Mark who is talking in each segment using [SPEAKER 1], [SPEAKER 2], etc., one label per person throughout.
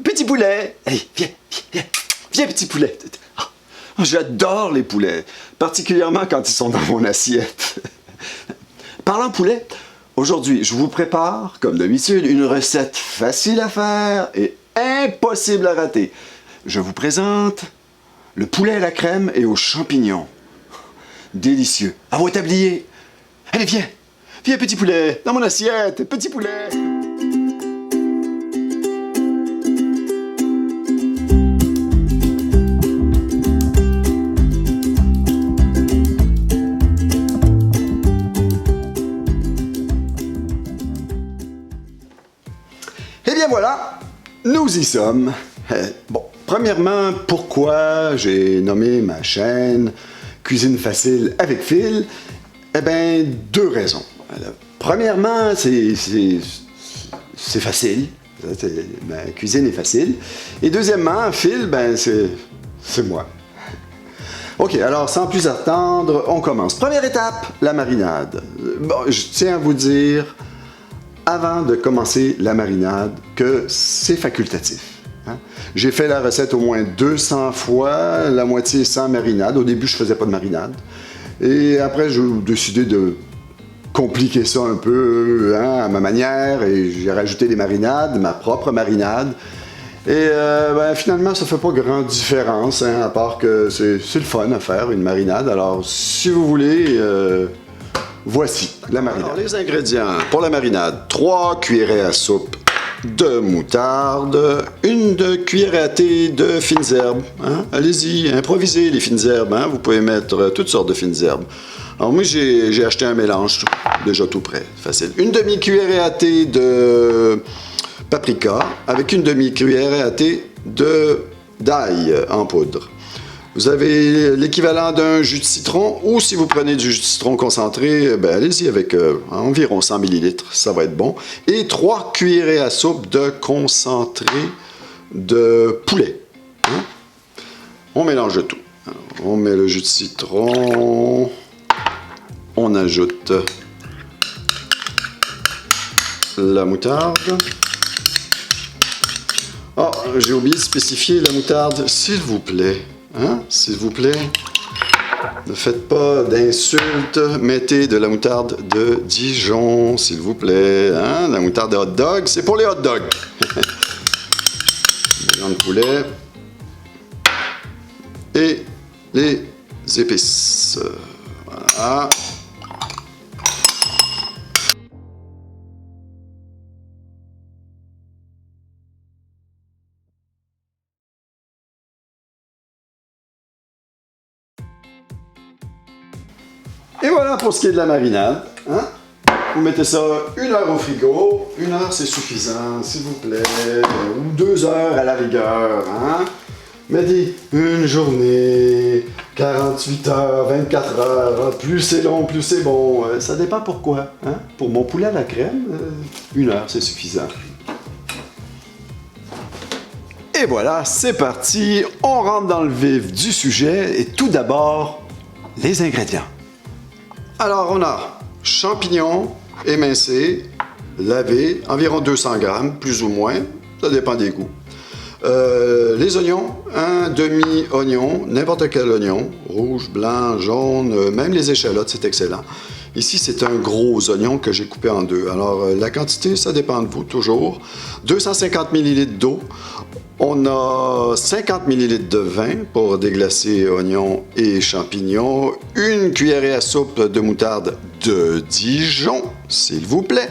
[SPEAKER 1] Petit poulet. Hey, viens, viens, viens, petit poulet. Oh, j'adore les poulets, particulièrement quand ils sont dans mon assiette. Parlant poulet, aujourd'hui, je vous prépare, comme d'habitude, une recette facile à faire et impossible à rater. Je vous présente le poulet à la crème et aux champignons. Délicieux. À vos tabliers. Allez, viens. Viens, petit poulet, dans mon assiette. Petit poulet. Eh bien voilà, nous y sommes. Bon, premièrement, pourquoi j'ai nommé ma chaîne Cuisine facile avec Phil? Eh bien, deux raisons. Premièrement, c'est facile. Ma cuisine est facile. Et deuxièmement, Phil, ben c'est moi. OK, alors sans plus attendre, on commence. Première étape, la marinade. Bon, je tiens à vous dire, avant de commencer la marinade, que c'est facultatif. Hein? J'ai fait la recette au moins 200 fois, la moitié sans marinade. Au début, je ne faisais pas de marinade. Et après, j'ai décidé de compliquer ça un peu à ma manière et j'ai rajouté des marinades, ma propre marinade. Et finalement, ça ne fait pas grande différence, à part que c'est le fun à faire, une marinade. Alors, si vous voulez, voici la marinade. Alors, les ingrédients pour la marinade: 3 cuillerées à soupe de moutarde, une cuillerée à thé de fines herbes. Hein? Allez-y, improvisez les fines herbes. Hein? Vous pouvez mettre toutes sortes de fines herbes. Alors moi, j'ai acheté un mélange déjà tout prêt, facile. Une demi-cuillerée à thé de paprika avec une demi-cuillerée à thé d'ail en poudre. Vous avez l'équivalent d'un jus de citron, ou si vous prenez du jus de citron concentré, ben allez-y avec environ 100 ml, ça va être bon. Et 3 cuillerées à soupe de concentré de poulet. Hein? On mélange le tout. Alors, on met le jus de citron, on ajoute la moutarde. Oh, j'ai oublié de spécifier la moutarde, s'il vous plaît. Hein? S'il vous plaît, ne faites pas d'insultes, mettez de la moutarde de Dijon, s'il vous plaît. Hein? La moutarde de hot dog, c'est pour les hot dogs. Bouillon de poulet et les épices. Voilà. Et voilà pour ce qui est de la marinade. Hein? Vous mettez ça 1 heure au frigo. 1 heure, c'est suffisant, s'il vous plaît. Ou 2 heures à la rigueur. Hein? Mettez une journée, 48 heures, 24 heures. Plus c'est long, plus c'est bon. Ça dépend pourquoi. Hein? Pour mon poulet à la crème, 1 heure, c'est suffisant. Et voilà, c'est parti. On rentre dans le vif du sujet. Et tout d'abord, les ingrédients. Alors, on a champignons émincés, lavés, environ 200 grammes, plus ou moins, ça dépend des goûts. Les oignons, un demi-oignon, n'importe quel oignon, rouge, blanc, jaune, même les échalotes, c'est excellent. Ici, c'est un gros oignon que j'ai coupé en deux. Alors, la quantité, ça dépend de vous, toujours. 250 ml d'eau. On a 50 ml de vin pour déglacer oignons et champignons, une cuillerée à soupe de moutarde de Dijon, s'il vous plaît,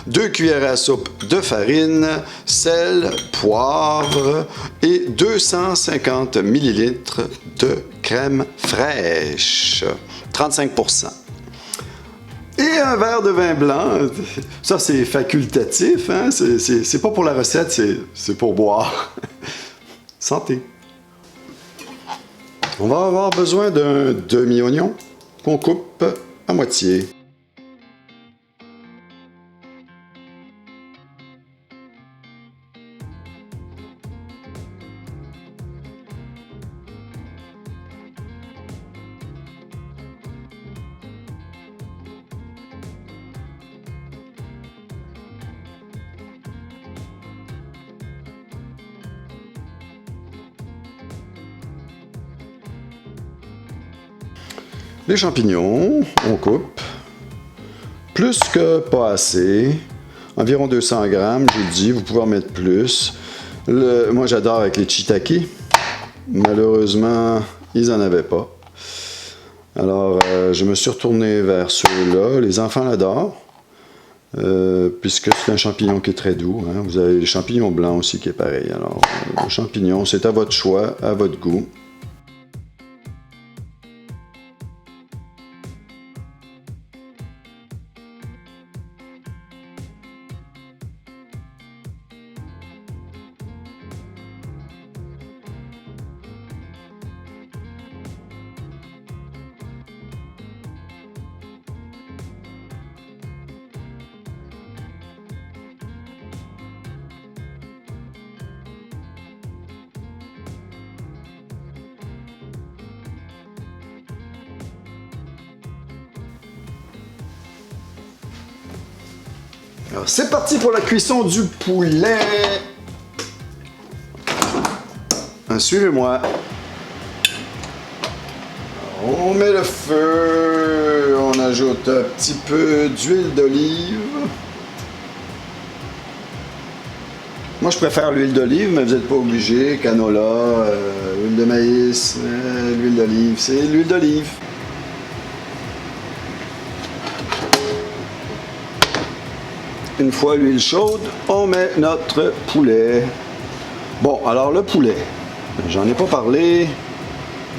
[SPEAKER 1] 2 cuillerées à soupe de farine, sel, poivre et 250 ml de crème fraîche, 35%. Et un verre de vin blanc, ça c'est facultatif, hein? C'est pas pour la recette, c'est pour boire. Santé! On va avoir besoin d'un demi-oignon qu'on coupe à moitié. Les champignons, on coupe. Plus que pas assez. Environ 200 grammes, j'ai dit. Vous pouvez en mettre plus. Moi, j'adore avec les shiitake. Malheureusement, ils n'en avaient pas. Alors, je me suis retourné vers ceux-là. Les enfants l'adorent. Puisque c'est un champignon qui est très doux. Hein. Vous avez les champignons blancs aussi qui est pareil. Alors, le champignon, c'est à votre choix, à votre goût. Alors, c'est parti pour la cuisson du poulet. Suivez-moi. On met le feu. On ajoute un petit peu d'huile d'olive. Moi, je préfère l'huile d'olive, mais vous n'êtes pas obligé. Canola, huile de maïs, l'huile d'olive, c'est l'huile d'olive. Une fois l'huile chaude, on met notre poulet. Bon, alors le poulet, j'en ai pas parlé.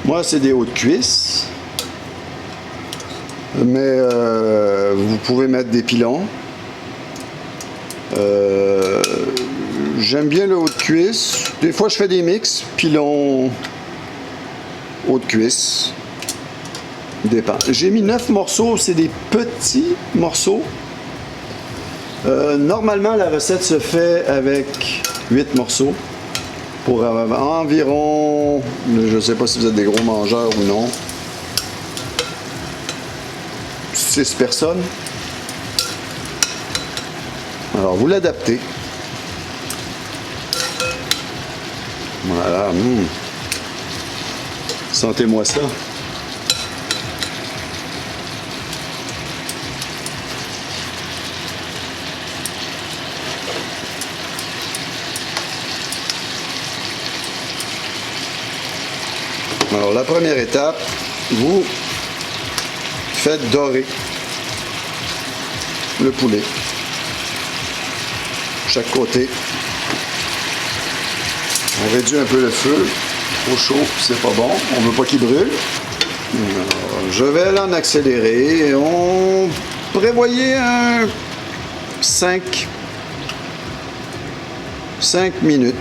[SPEAKER 1] Moi, c'est des hautes cuisses. Mais vous pouvez mettre des pilons. J'aime bien le haut de cuisse. Des fois, je fais des mix. Pilon, haut de cuisse. Dépend. J'ai mis 9 morceaux. C'est des petits morceaux. Normalement, la recette se fait avec 8 morceaux pour environ, je ne sais pas si vous êtes des gros mangeurs ou non, 6 personnes. Alors, vous l'adaptez. Voilà. Sentez-moi ça. Alors, la première étape, vous faites dorer le poulet. Chaque côté. On réduit un peu le feu. Trop chaud, c'est pas bon. On ne veut pas qu'il brûle. Alors, je vais l'en accélérer. On prévoyait un 5 minutes.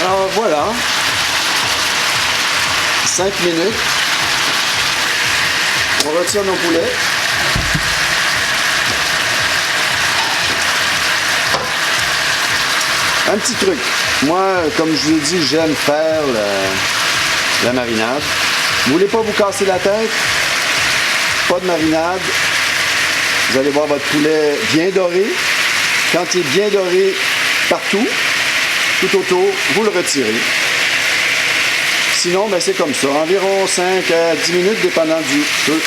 [SPEAKER 1] Alors voilà, 5 minutes, on retire nos poulets. Un petit truc, moi comme je vous ai dit, j'aime faire la marinade. Vous voulez pas vous casser la tête? Pas de marinade. Vous allez voir votre poulet bien doré. Quand il est bien doré partout, tout autour, vous le retirez. Sinon, ben, c'est comme ça, environ 5 à 10 minutes, dépendant du feu.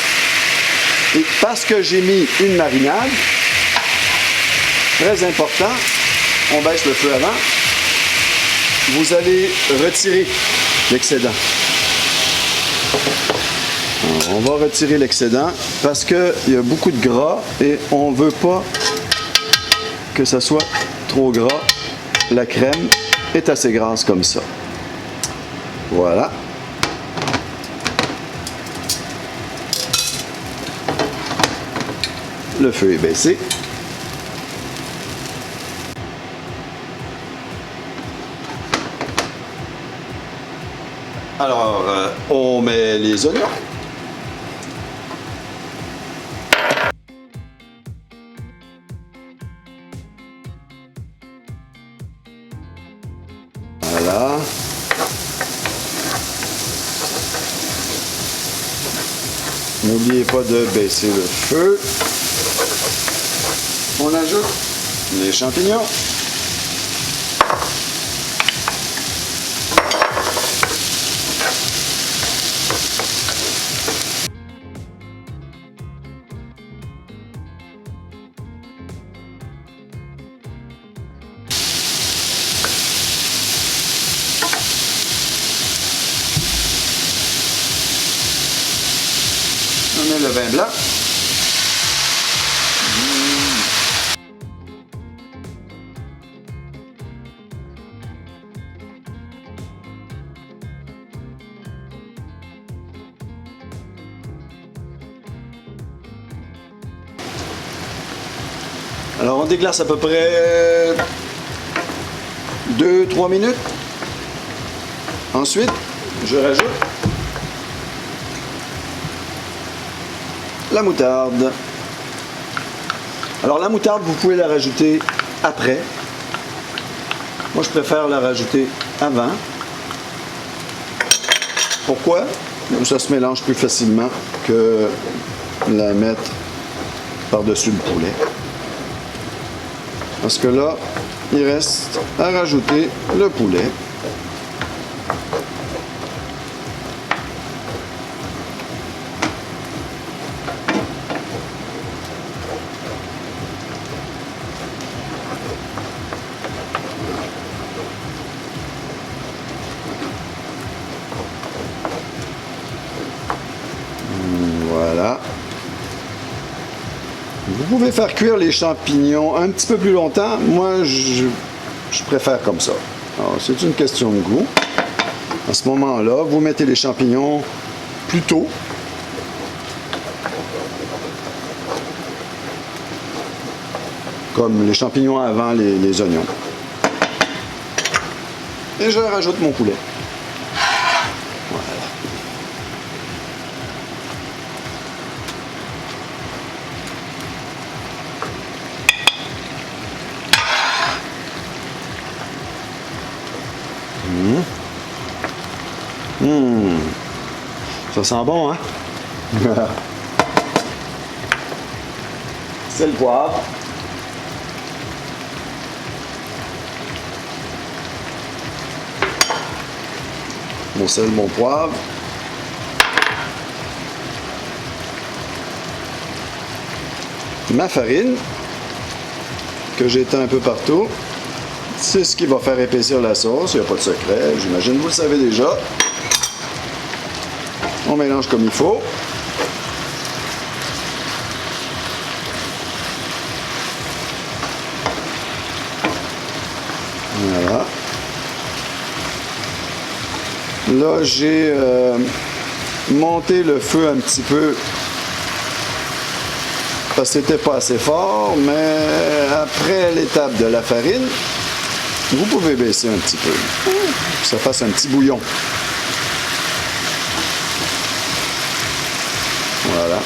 [SPEAKER 1] Et parce que j'ai mis une marinade, très important, on baisse le feu avant, vous allez retirer l'excédent. On va retirer l'excédent parce qu'il y a beaucoup de gras et on ne veut pas que ça soit trop gras. La crème est assez grasse comme ça. Voilà. Le feu est baissé. Alors, on met les oignons. Voilà. N'oubliez pas de baisser le feu. On ajoute les champignons. On met le vin blanc. Alors on déglace à peu près 2-3 minutes. Ensuite, je rajoute la moutarde. Alors la moutarde, vous pouvez la rajouter après. Moi, je préfère la rajouter avant. Pourquoi? Ça se mélange plus facilement que la mettre par-dessus le poulet. Parce que là, il reste à rajouter le poulet. Voilà. Vous pouvez faire cuire les champignons un petit peu plus longtemps. Moi, je préfère comme ça. Alors, c'est une question de goût. À ce moment-là, vous mettez les champignons plus tôt. Comme les champignons avant les oignons. Et je rajoute mon poulet. Voilà. Ça sent bon, hein? C'est le poivre. Mon sel, mon poivre. Ma farine, que j'étends un peu partout. C'est ce qui va faire épaissir la sauce, il n'y a pas de secret, j'imagine, vous le savez déjà. On mélange comme il faut. Voilà. Là, j'ai monté le feu un petit peu parce que c'était pas assez fort, mais après l'étape de la farine, vous pouvez baisser un petit peu, que ça fasse un petit bouillon. Voilà.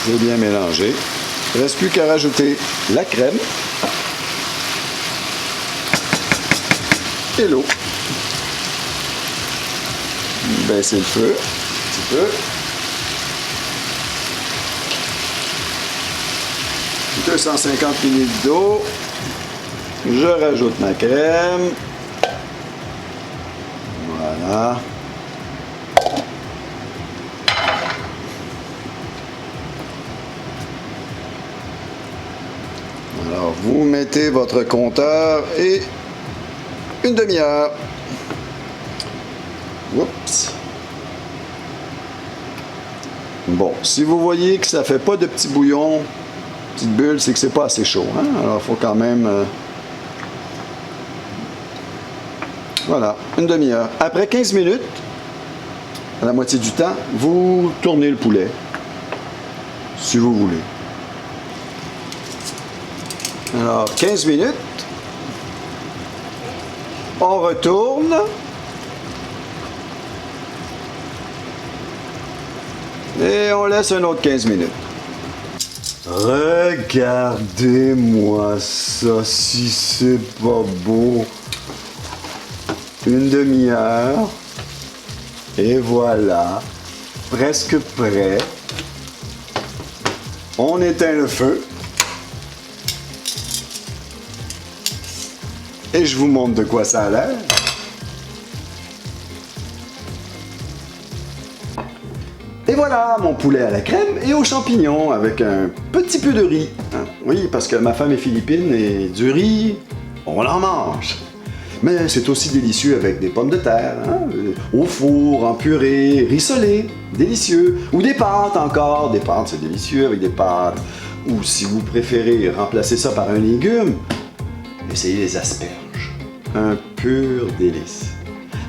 [SPEAKER 1] C'est bien mélangé. Il ne reste plus qu'à rajouter la crème et l'eau. Baissez le feu un petit peu. 250 ml d'eau. Je rajoute ma crème. Voilà. Alors, vous mettez votre compteur et une demi-heure. Oups. Bon, si vous voyez que ça ne fait pas de petits bouillons, petite bulle, c'est que c'est pas assez chaud. Hein? Alors, il faut quand même... Voilà, une demi-heure. Après 15 minutes, à la moitié du temps, vous tournez le poulet, si vous voulez. Alors, 15 minutes. On retourne. Et on laisse un autre 15 minutes. Regardez-moi ça, si c'est pas beau. Une demi-heure. Et voilà. Presque prêt. On éteint le feu. Et je vous montre de quoi ça a l'air. Et voilà, mon poulet à la crème et aux champignons avec un petit peu de riz. Oui, parce que ma femme est philippine et du riz, on en mange. Mais c'est aussi délicieux avec des pommes de terre, au four, en purée, rissolé, délicieux. Ou des pâtes encore, des pâtes c'est délicieux avec des pâtes. Ou si vous préférez remplacer ça par un légume, essayez les asperges. Un pur délice.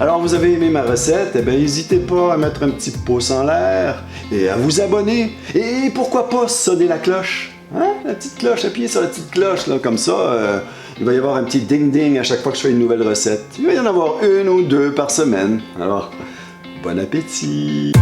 [SPEAKER 1] Alors, vous avez aimé ma recette? Eh bien, n'hésitez pas à mettre un petit pouce en l'air et à vous abonner. Et pourquoi pas sonner la cloche? Hein? La petite cloche, appuyez sur la petite cloche, là, comme ça, il va y avoir un petit ding-ding à chaque fois que je fais une nouvelle recette. Il va y en avoir une ou deux par semaine. Alors, bon appétit!